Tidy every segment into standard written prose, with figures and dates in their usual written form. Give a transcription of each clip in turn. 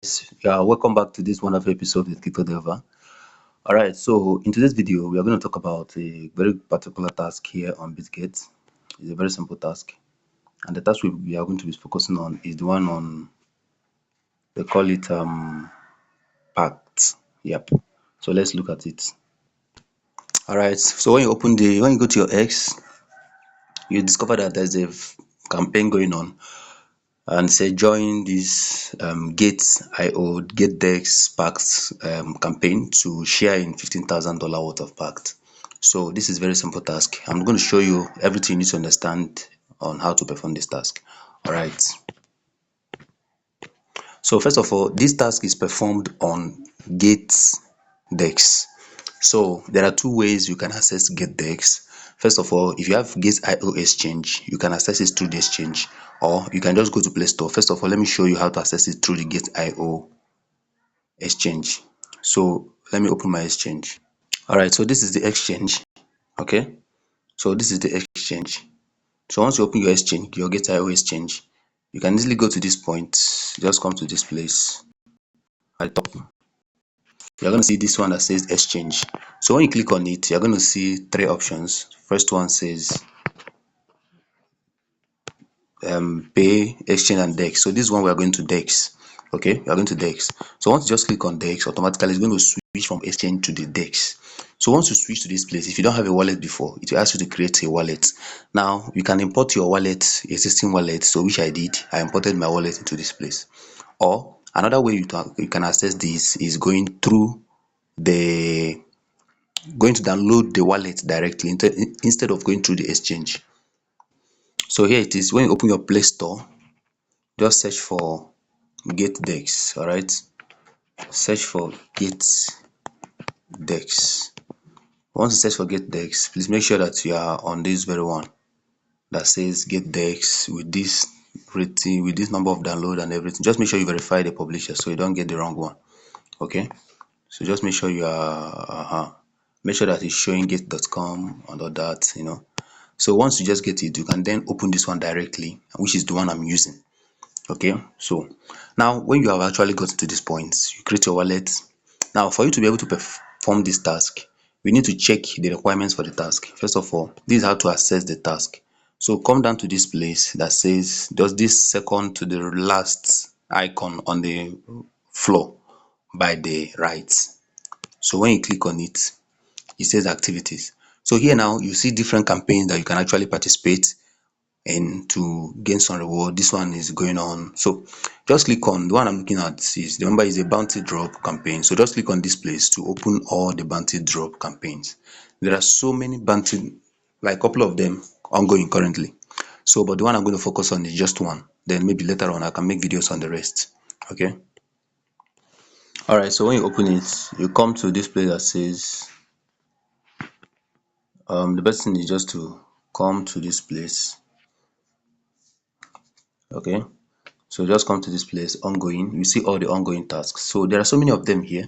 Yeah, welcome back to this wonderful episode with Kiko Deva. All right, so in today's video, we are going to talk about a very particular task here on BitGate. It's a very simple task, and the task we are going to be focusing on is the one on they call it Pact. Yep. So let's look at it. All right. So when you go to your X, you discover that there's a campaign going on, and say join this GateDex Pact campaign to share in $15,000 worth of Pact. So this is very simple task. I'm going to show you everything you need to understand on how to perform this task. All right. So first of all, this task is performed on GateDex. So there are two ways you can access GateDex. First of all, if you have Gate.io exchange, you can access it through the exchange, or you can just go to Play Store. First of all, let me show you how to access it through the Gate.io exchange. So let me open my exchange. All right, so this is the exchange. Okay, so this is the exchange. So once you open your exchange, your Gate.io exchange, you can easily go to this point. Just come to this place at the top. You're going to see this one that says exchange. So when you click on it, you're going to see three options. First one says pay, exchange, and dex. So this one we are going to dex. Okay, we are going to dex. So once you just click on dex, automatically it's going to switch from exchange to the dex. So once you switch to this place, if you don't have a wallet before, it will ask you to create a wallet. Now you can import your wallet, existing wallet. So which I did, I imported my wallet into this place. Or another way you can access this is going through the going to download the wallet directly instead of going through the exchange. So here it is. When you open your Play Store, just search for GateDex. All right, search for GateDex. Once you search for GateDex, please make sure that you are on this very one that says GateDex with this rating, with this number of download and everything. Just make sure you verify the publisher so you don't get the wrong one. Okay, so just make sure you are make sure that it's showing gate.com and all that, So once you just get it, you can then open this one directly, which is the one I'm using. Okay, so now when you have actually gotten to this point, you create your wallet. Now for you to be able to perform this task, we need to check the requirements for the task. First of all, this is how to access the task. So come down to this place that says, does this second to the last icon on the floor by the right. So when you click on it, it says activities. So here now you see different campaigns that you can actually participate in to gain some reward. This one is going on. So just click on the one I'm looking at. Is remember is a bounty drop campaign. So just click on this place to open all the bounty drop campaigns. There are so many bounty, like a couple of them ongoing currently. So but the one I'm going to focus on is just one. Then maybe later on I can make videos on the rest. Okay. All right. So when you open it, you come to this place that says the best thing is just to come to this place. Okay, so just come to this place, ongoing. You see all the ongoing tasks. So there are so many of them here.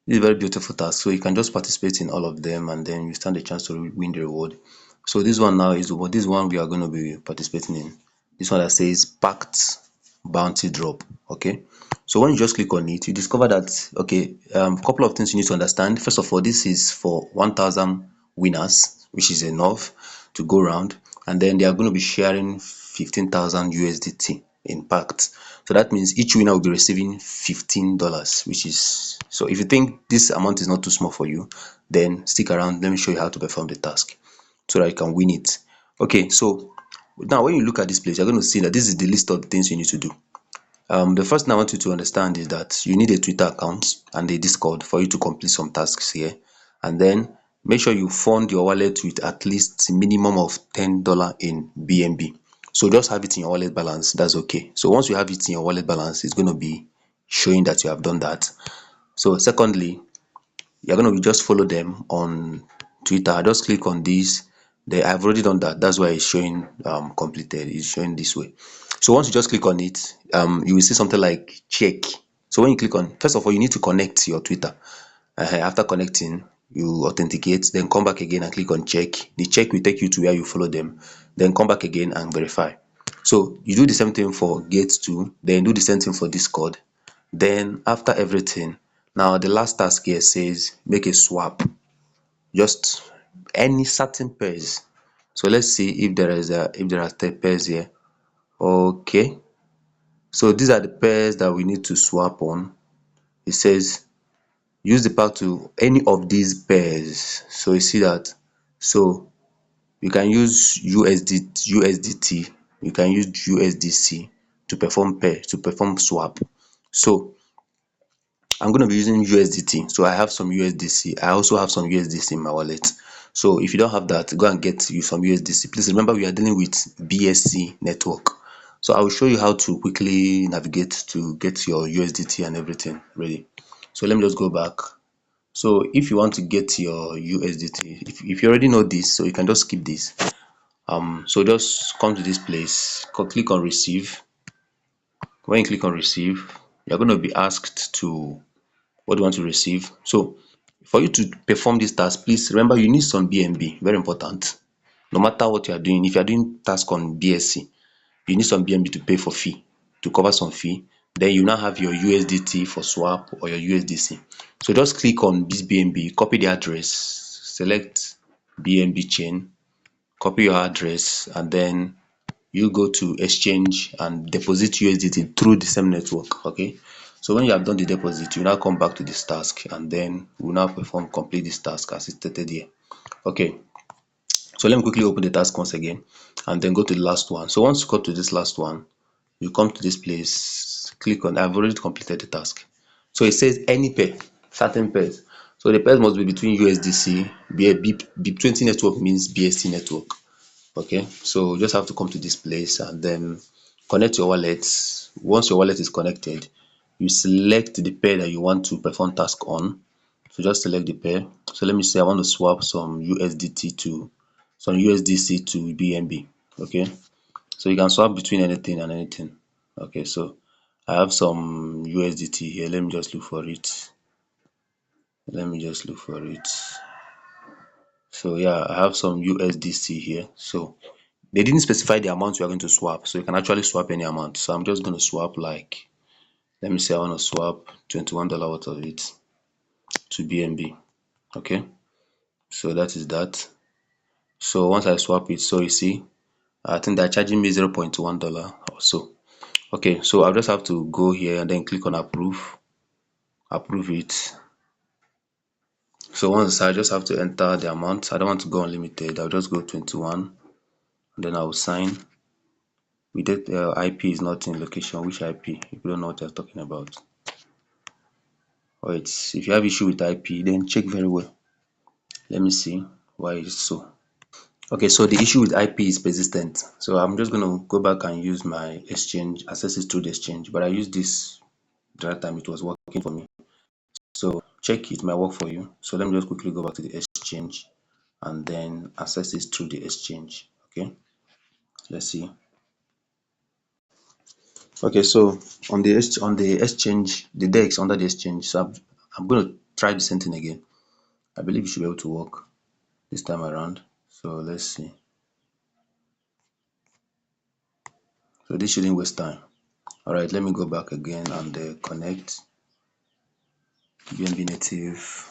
This is a very beautiful task. So you can just participate in all of them and then you stand a chance to win the reward. So this one now is this one we are going to be participating in. This one that says Pact Bounty Drop. Okay, so when you just click on it, you discover that okay, couple of things you need to understand. First of all, this is for 1,000 winners, which is enough to go around, and then they are going to be sharing 15,000 USDT in Pact. So that means each winner will be receiving $15, which is, so if you think this amount is not too small for you, then stick around. Let me show you how to perform the task so that you can win it. Okay, so now when you look at this place, you're going to see that this is the list of things you need to do. The first thing I want you to understand is that you need a Twitter account and a Discord for you to complete some tasks here. And then make sure you fund your wallet with at least a minimum of $10 in BNB. So just have it in your wallet balance. That's okay. So once you have it in your wallet balance, it's going to be showing that you have done that. So secondly, you're going to just follow them on Twitter. Just click on this. I've already done that. That's why it's showing completed. It's showing this way. So once you just click on it, you will see something like check. So when you click on, first of all, you need to connect your Twitter. After connecting, you authenticate, then come back again and click on check. The check will take you to where you follow them. Then come back again and verify. So you do the same thing for Gate 2, then do the same thing for Discord. Then after everything, now the last task here says make a swap, just any certain pairs. So let's see if there are 10 pairs here. Okay, so these are the pairs that we need to swap on. It says use the path to any of these pairs. So you see that, so you can use USDT, you can use USDC to perform swap. So I'm going to be using USDT. So I have some USDC. I also have some USDC in my wallet. So if you don't have that, go and get you some USDC. Please remember we are dealing with BSC network. So I will show you how to quickly navigate to get your USDT and everything ready. So let me just go back. So if you want to get your USDT, if you already know this, so you can just skip this. So just come to this place, click on receive. When you click on receive, you're going to be asked to what do you want to receive. So for you to perform this task, please remember you need some BNB, very important. No matter what you are doing, if you are doing task on BSC, you need some BNB to pay for fee, to cover some fee. Then you now have your USDT for swap or your USDC. So just click on this BNB, copy the address, select BNB chain, copy your address, and then you go to exchange and deposit USDT through the same network. Okay, so when you have done the deposit, you now come back to this task, and then we now complete this task as stated here. Okay, so let me quickly open the task once again and then go to the last one. So once you go to this last one, you come to this place, click on I've already completed the task. So it says any pair, certain pairs. So the pairs must be between USDC, BIP20 network means BSC network. Okay, so you just have to come to this place and then connect your wallet. Once your wallet is connected, you select the pair that you want to perform task on. So just select the pair. So let me say I want to swap some USDT to some USDC to BNB. Okay, so you can swap between anything and anything. Okay, so I have some USDT here. Let me just look for it. So yeah, I have some USDC here. So they didn't specify the amount you are going to swap, so you can actually swap any amount. So I'm just going to swap, like, let me say I want to swap $21 worth of it to BNB. Okay, so that is that. So once I swap it, so you see, I think they're charging me $0.1 or so. Okay, so I'll just have to go here and then click on approve it. So once I just have to enter the amount, I don't want to go unlimited, I'll just go 21, and then I'll sign. We did IP is not in location. Which IP? If you don't know what you're talking about. Wait, if you have issue with IP, then check very well. Let me see why it's so. Okay, so the issue with IP is persistent. So I'm just going to go back and use my exchange, access it through the exchange. But I used this the right time, it was working for me. So check it might work for you. So let me just quickly go back to the exchange and then access it through the exchange. Okay, let's see. Okay, so on the exchange, the DEX under the exchange. So I'm going to try the same thing again. I believe it should be able to work this time around. So let's see. So this shouldn't waste time. All right, let me go back again and connect BNB native.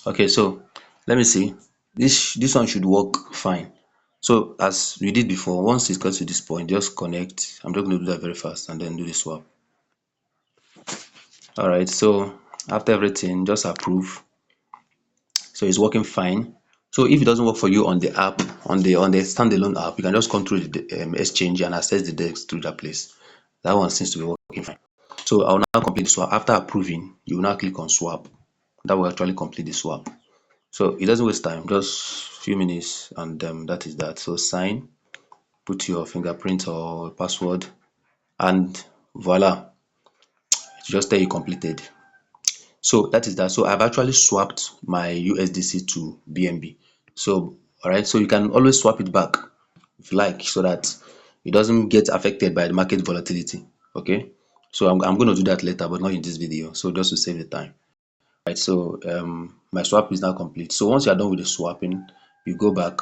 Okay, so let me see. This one should work fine. So as we did before, once it gets to this point, just connect. I'm just going to do that very fast and then do the swap. All right, so after everything, just approve. So it's working fine. So if it doesn't work for you on the app, on the standalone app, you can just come through the exchange and access the DEX through that place. That one seems to be working fine. So I'll now complete the swap. After approving, you will now click on swap. That will actually complete the swap. So it doesn't waste time, just few minutes, and that is that. So sign, put your fingerprint or password, and voila, it just tell you completed. So that is that. So I've actually swapped my USDC to BNB. So all right, so you can always swap it back if you like, so that it doesn't get affected by the market volatility. Okay, so I'm going to do that later, but not in this video, so just to save the time. Right, so my swap is now complete. So once you are done with the swapping, you go back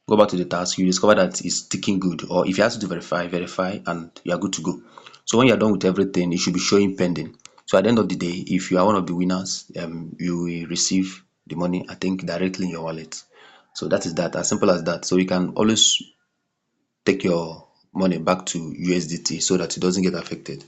to the task, you discover that it's ticking good, or if you have to verify, and you are good to go. So when you are done with everything, it should be showing pending. So at the end of the day, if you are one of the winners, you will receive the money, I think, directly in your wallet. So that is that, as simple as that. So you can always take your money back to USDT so that it doesn't get affected.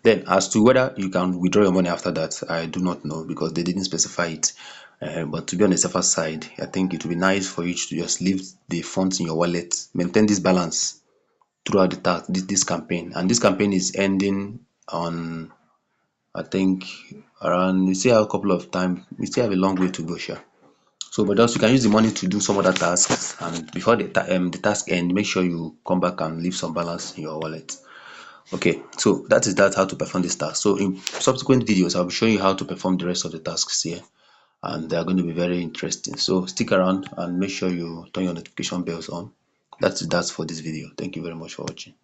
Then, as to whether you can withdraw your money after that, I do not know because they didn't specify it. But to be on the safer side, I think it would be nice for you to just leave the funds in your wallet, maintain this balance throughout this campaign. And this campaign is ending on, I think, around, we still have a couple of time, we still have a long way to go, sure. So, but also you can use the money to do some other tasks, and before the task end, make sure you come back and leave some balance in your wallet. Okay, so that how to perform this task. So in subsequent videos, I'll be showing you how to perform the rest of the tasks here, and they are going to be very interesting. So stick around and make sure you turn your notification bells on. That's for this video. Thank you very much for watching.